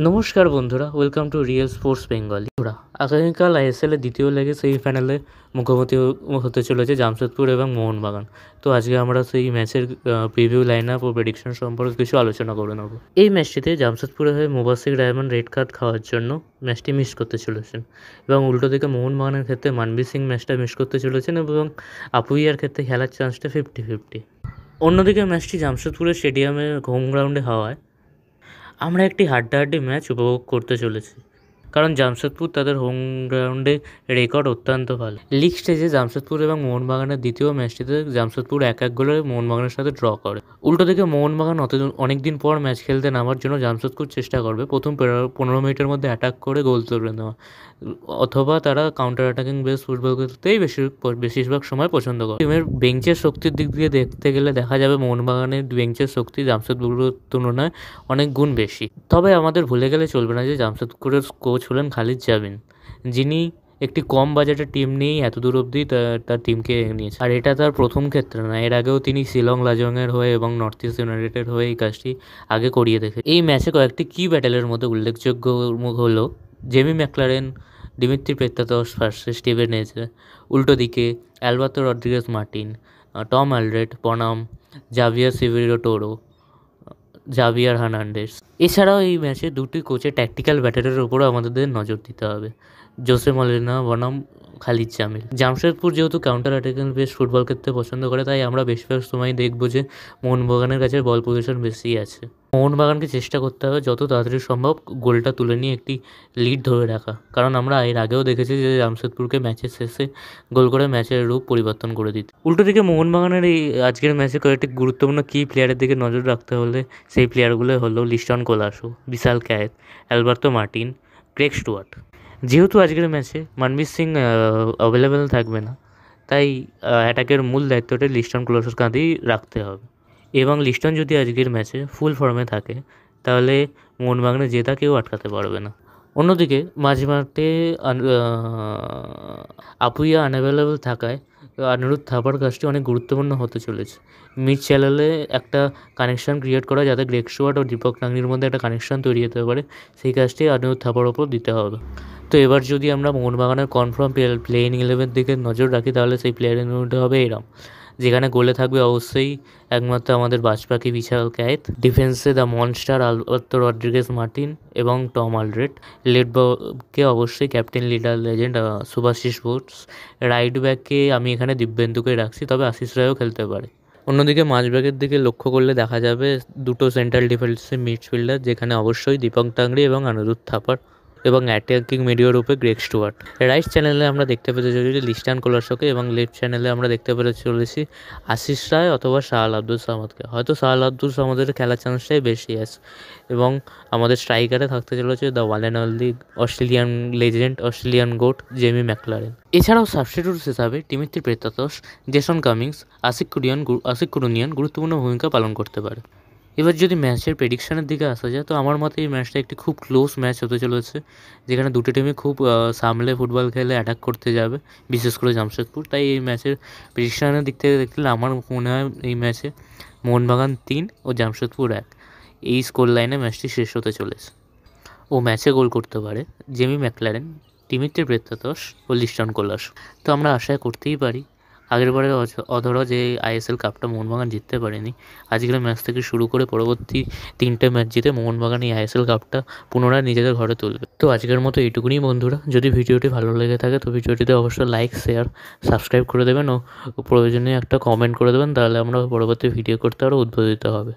নমস্কার বন্ধুরা, welcome to real sports Bengali. আগামীকাল আইএসএল এর দ্বিতীয় লেগে সেমিফাইনালে মুখোমুখি হতে চলেছে জামশেদপুর এবং মোহনবাগান। তো আজকে আমরা সেই ম্যাচের প্রিভিউ লাইন আপ ও প্রেডিকশন সম্পর্কে কিছু আলোচনা করে নেব। এই ম্যাচটিতে জামশেদপুরে হয়ে মুবাসির ডায়মন্ড রেড কার্ড খাওয়ার জন্য ম্যাচটি মিস করতে চলেছেন, এবং উল্টো দিকে মোহনবাগানের ক্ষেত্রে মানবীর সিং ম্যাচটা মিস করতে চলেছেন এবং আপুইয়ার ক্ষেত্রে খেলার চান্সটা 50-50। অন্যদিকে ম্যাচটি জামশেদপুরের স্টেডিয়ামে হোম গ্রাউন্ডে হওয়ায় আমরা একটি হাড্ডাহাড্ডি ম্যাচ উপভোগ করতে চলেছি, কারণ জামশেদপুর তাদের হোম গ্রাউন্ডে রেকর্ড অত্যন্ত ভালো। লিগ স্টেজে জামশেদপুর এবং মোহনবাগানের দ্বিতীয় ম্যাচটিতে জামশেদপুর 1-1 গোলে মোহনবাগানের সাথে ড্র করে। উল্টো দিকে মোহনবাগান অনেকদিন পর ম্যাচ খেলতে নামার জন্য জামশেদপুর চেষ্টা করবে প্রথম 15 মিনিটের মধ্যে অ্যাটাক করে গোল তুলে নেওয়া, অথবা তারা কাউন্টার অ্যাটাকিং বেস ফুটবল খেলতেই বেশিরভাগ সময় পছন্দ করে। টিমের বেঞ্চের শক্তির দিক দিয়ে দেখতে গেলে দেখা যাবে মোহনবাগানের বেঞ্চের শক্তি জামশেদপুরের তুলনায় অনেক গুণ বেশি। তবে আমাদের ভুলে গেলে চলবে না যে জামশেদপুরের কোচ হলেন খালিদ জামিন, যিনি একটি কম বাজেটের টিম নিয়েই এত দূর অবধি তার টিমকে নিয়েছে। আর এটা তার প্রথম ক্ষেত্রে না, এর আগেও তিনি শিলং লাজংয়ের হয়ে এবং নর্থ ইস্ট ইউনাইটেডের হয়ে এই কাজটি আগে করিয়ে দেখে। এই ম্যাচে কয়েকটি কি ব্যাটেলের মধ্যে উল্লেখযোগ্য হলো Jamie McLaren Dimitri Petratos versus Steven Eze, উল্টো দিকে Alberto Rodriguez Martin, Tom Aldred বনাম Javier Siverio Toro, Javier Hernandez. এছাড়াও এই ম্যাচে দুটি কোচের ট্যাকটিক্যাল ব্যাটারের উপরও আমাদের নজর দিতে হবে, জোসে মলিনা বনাম খালিদ জামিল। জামশেদপুর যেহেতু কাউন্টার অ্যাটাকিং বেস ফুটবল খেলতে পছন্দ করে, তাই আমরা বেশিরভাগ সময় দেখব যে মোহনবাগানের কাছে বল পজিশন বেশি আছে। মোহনবাগানকে চেষ্টা করতে হবে যত তাড়াতাড়ি সম্ভব গোলটা তুলে নিয়ে একটি লিড ধরে রাখা, কারণ আমরা এর আগেও দেখেছি যে জামশেদপুরকে ম্যাচের শেষে গোল করে ম্যাচের রূপ পরিবর্তন করে দিতে। উল্টো দিকে মোহনবাগানের এই আজকের ম্যাচে কয়েকটি গুরুত্বপূর্ণ কি প্লেয়ারের দিকে নজর রাখতে হলে সেই প্লেয়ারগুলো হলো লিস্টন কোলাসো, বিশাল ক্যায়েত, অ্যালবার্তো মার্টিন, গ্রেগ স্টুয়ার্ট। যেহেতু আজকের ম্যাচে মানবীর সিং অ্যাভেলেবেল থাকবে না, তাই অ্যাটাকের মূল দায়িত্বটা লিস্টন কোলাসোর কাঁধেই রাখতে হবে, এবং লিস্টন যদি আজকের ম্যাচে ফুল ফর্মে থাকে তাহলে মোহনবাগানে জেতা কেউ আটকাতে পারবে না। অন্যদিকে মাঝমাঠে আপুইয়া আনঅ্যাভেলেবেল থাকায় অনিরুদ্ধ থাপার কাজটি অনেক গুরুত্বপূর্ণ হতে চলেছে। মিড চ্যানেলে একটা কানেকশান ক্রিয়েট করা, যাতে গ্রেগ স্টুয়ার্ট ও দীপক নাংনির মধ্যে একটা কানেকশান তৈরি হতে পারে, সেই কাজটি অনিরুদ্ধ থাপার ওপর দিতে হবে। তো এবার যদি আমরা মোহনবাগানের কনফার্ম প্লেইং 11 দিকে নজর রাখি, তাহলে সেই প্লেয়ারের মধ্যে হবে এরম, যেখানে গোলে থাকবে অবশ্যই একমাত্র আমাদের বাজপাখি বিশাল ক্যায়েত, ডিফেন্সে the monster Alberto Rodriguez Martin এবং টম অ্যালড্রেট, লেডকে অবশ্যই captain leader legend Subhasish Bose, right ব্যাকে আমি এখানে দিব্যেন্দুকে রাখছি, তবে আশিস রায়ও খেলতে পারে। অন্যদিকে মাঝব্যাকের দিকে লক্ষ্য করলে দেখা যাবে দুটো সেন্ট্রাল ডিফেন্সিভ মিডফিল্ডার, যেখানে অবশ্যই দীপক টাংরি এবং অনিরুদ্ধ থাপার, এবং অ্যাটাকিং মিডিয়ার উপরে গ্রেগ স্টুয়ার্ট। রাইট চ্যানেলে আমরা দেখতে পেতে চলেছি লিস্টন কোলাসোকে, এবং লেফট চ্যানেলে আমরা দেখতে পেতে চলেছি আশিস রায় অথবা শাহাল আব্দুল সামাদকে। হয়তো শাহাল আব্দুল সামাদের খেলার চান্সটাই বেশি আছে, এবং আমাদের স্ট্রাইকারে থাকতে চলেছে the one and only Australian legend, Australian GOAT Jamie Maclaren. এছাড়াও সাবস্টিটিউটস হিসাবে Dimitri Petratos, Jason Cummings, Ashique Kuruniyan গুরুত্বপূর্ণ ভূমিকা পালন করতে পারে। এবার যদি ম্যাচের প্রেডিকশনের দিকে আসা যায়, তো আমার মতে এই ম্যাচটা একটি খুব ক্লোজ ম্যাচ হতে চলেছে, যেখানে দুটো টিমই খুব সামলে ফুটবল খেলে অ্যাটাক করতে যাবে, বিশেষ করে জামশেদপুর। তাই এই ম্যাচের প্রেডিকশনের দিক থেকে দেখলে আমার মনে হয় এই ম্যাচে মোহনবাগান 3 ও জামশেদপুর 1 এই স্কোর লাইনে ম্যাচটি শেষ হতে চলেছে। ও ম্যাচে গোল করতে পারে জেমি ম্যাকলারেন, দিমিত্রি পেত্রাতস ও লিস্টন কোলাসো। তো আমরা আশা করতেই পারি আগেরবারে অধরা যে আইএসএল কাপটা মোহনবাগান জিততে পারেনি, আজকের ম্যাচ থেকে শুরু করে পরবর্তী 3টে ম্যাচ জিতে মোহনবাগান এই আইএসএল কাপটা পুনরায় নিজেদের ঘরে তুলবে। তো আজকের মতো এইটুকুনি বন্ধুরা, যদি ভিডিওটি ভালো লেগে থাকে তো ভিডিওটিতে অবশ্যই লাইক, শেয়ার, সাবস্ক্রাইব করে দেবেন ও প্রয়োজনীয় একটা কমেন্ট করে দেবেন, তাহলে আমরা পরবর্তী ভিডিও করতে আরও উদ্বোধিত হবে।